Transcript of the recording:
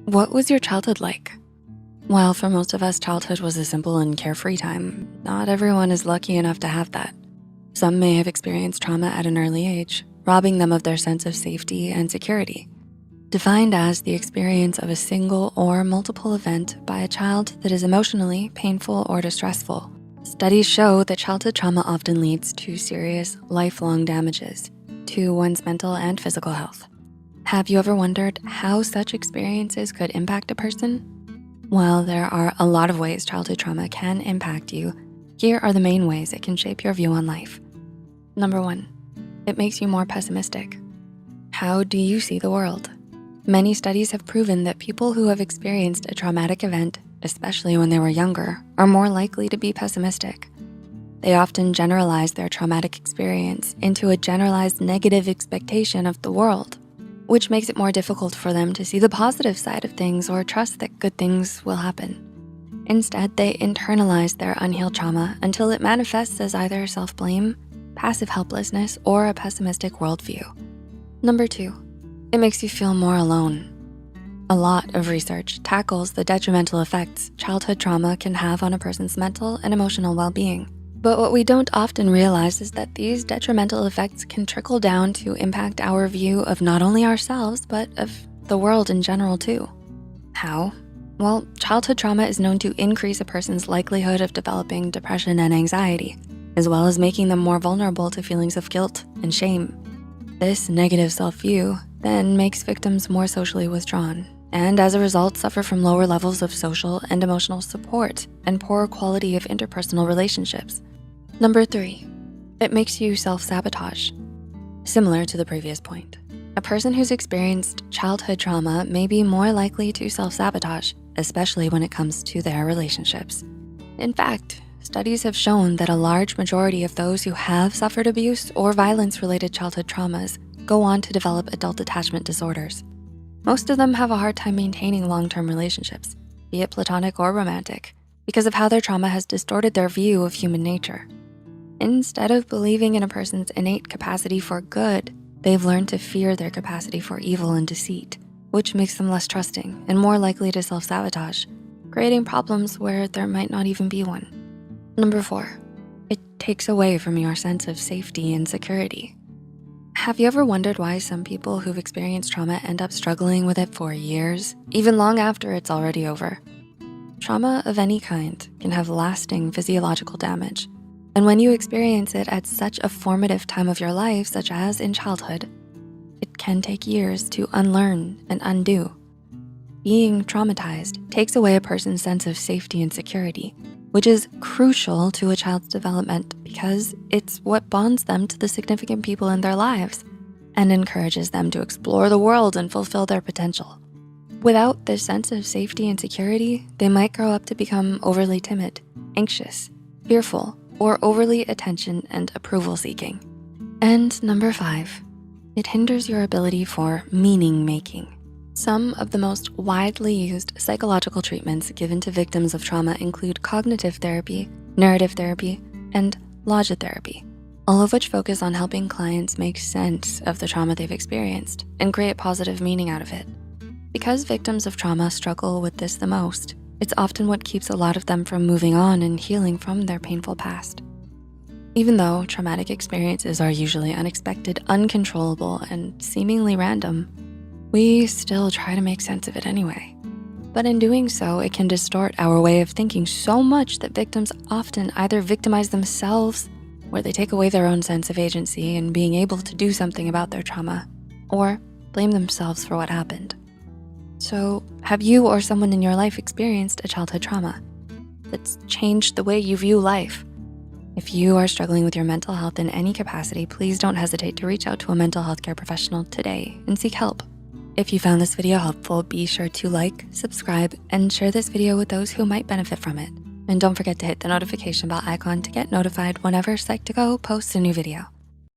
What was your childhood like? While for most of us, childhood was a simple and carefree time, not everyone is lucky enough to have that. Some may have experienced trauma at an early age, robbing them of their sense of safety and security. Defined as the experience of a single or multiple event by a child that is emotionally painful or distressful. Studies show that childhood trauma often leads to serious, lifelong damages to one's mental and physical health. Have you ever wondered how such experiences could impact a person? While there are a lot of ways childhood trauma can impact you, here are the main ways it can shape your view on life. Number 1, it makes you more pessimistic. How do you see the world? Many studies have proven that people who have experienced a traumatic event, especially when they were younger, are more likely to be pessimistic. They often generalize their traumatic experience into a generalized negative expectation of the world, which makes it more difficult for them to see the positive side of things or trust that good things will happen. Instead, they internalize their unhealed trauma until it manifests as either self-blame, passive helplessness, or a pessimistic worldview. Number 2, it makes you feel more alone. A lot of research tackles the detrimental effects childhood trauma can have on a person's mental and emotional well-being. But what we don't often realize is that these detrimental effects can trickle down to impact our view of not only ourselves, but of the world in general too. How? Well, childhood trauma is known to increase a person's likelihood of developing depression and anxiety, as well as making them more vulnerable to feelings of guilt and shame. This negative self-view then makes victims more socially withdrawn, and as a result, suffer from lower levels of social and emotional support and poorer quality of interpersonal relationships. Number 3, it makes you self-sabotage. Similar to the previous point, a person who's experienced childhood trauma may be more likely to self-sabotage, especially when it comes to their relationships. In fact, studies have shown that a large majority of those who have suffered abuse or violence-related childhood traumas go on to develop adult attachment disorders. Most of them have a hard time maintaining long-term relationships, be it platonic or romantic, because of how their trauma has distorted their view of human nature. Instead of believing in a person's innate capacity for good, they've learned to fear their capacity for evil and deceit, which makes them less trusting and more likely to self-sabotage, creating problems where there might not even be one. Number 4, it takes away from your sense of safety and security. Have you ever wondered why some people who've experienced trauma end up struggling with it for years, even long after it's already over? Trauma of any kind can have lasting physiological damage. And when you experience it at such a formative time of your life, such as in childhood, it can take years to unlearn and undo. Being traumatized takes away a person's sense of safety and security, which is crucial to a child's development because it's what bonds them to the significant people in their lives and encourages them to explore the world and fulfill their potential. Without this sense of safety and security, they might grow up to become overly timid, anxious, fearful, or overly attention and approval seeking. And number 5, it hinders your ability for meaning making. Some of the most widely used psychological treatments given to victims of trauma include cognitive therapy, narrative therapy, and logotherapy, all of which focus on helping clients make sense of the trauma they've experienced and create positive meaning out of it. Because victims of trauma struggle with this the most, it's often what keeps a lot of them from moving on and healing from their painful past. Even though traumatic experiences are usually unexpected, uncontrollable, and seemingly random, we still try to make sense of it anyway. But in doing so, it can distort our way of thinking so much that victims often either victimize themselves, where they take away their own sense of agency and being able to do something about their trauma, or blame themselves for what happened. So have you or someone in your life experienced a childhood trauma that's changed the way you view life? If you are struggling with your mental health in any capacity, please don't hesitate to reach out to a mental health care professional today and seek help. If you found this video helpful, be sure to like, subscribe, and share this video with those who might benefit from it. And don't forget to hit the notification bell icon to get notified whenever Psych2Go posts a new video.